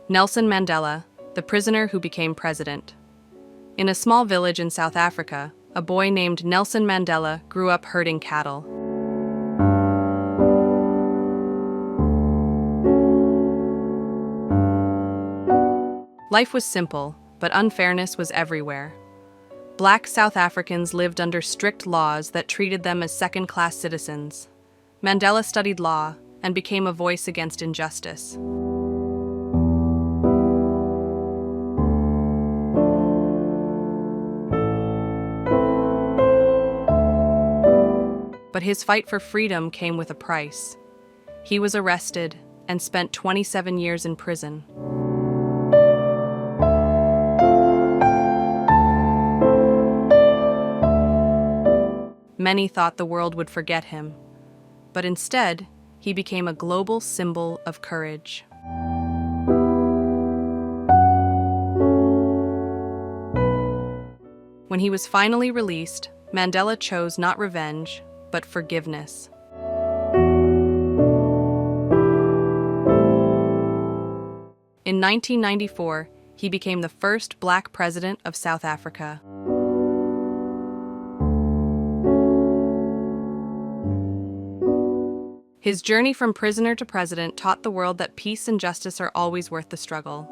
Nelson Mandela, the prisoner who became president. In a small village in South Africa, a boy named Nelson Mandela grew up herding cattle. Life was simple, but unfairness was everywhere. Black South Africans lived under strict laws that treated them as second-class citizens. Mandela studied law and became a voice against injustice. But his fight for freedom came with a price. He was arrested and spent 27 years in prison. Many thought the world would forget him, but instead, he became a global symbol of courage. When he was finally released, Mandela chose not revenge, but forgiveness. In 1994, he became the first Black president of South Africa. His journey from prisoner to president taught the world that peace and justice are always worth the struggle.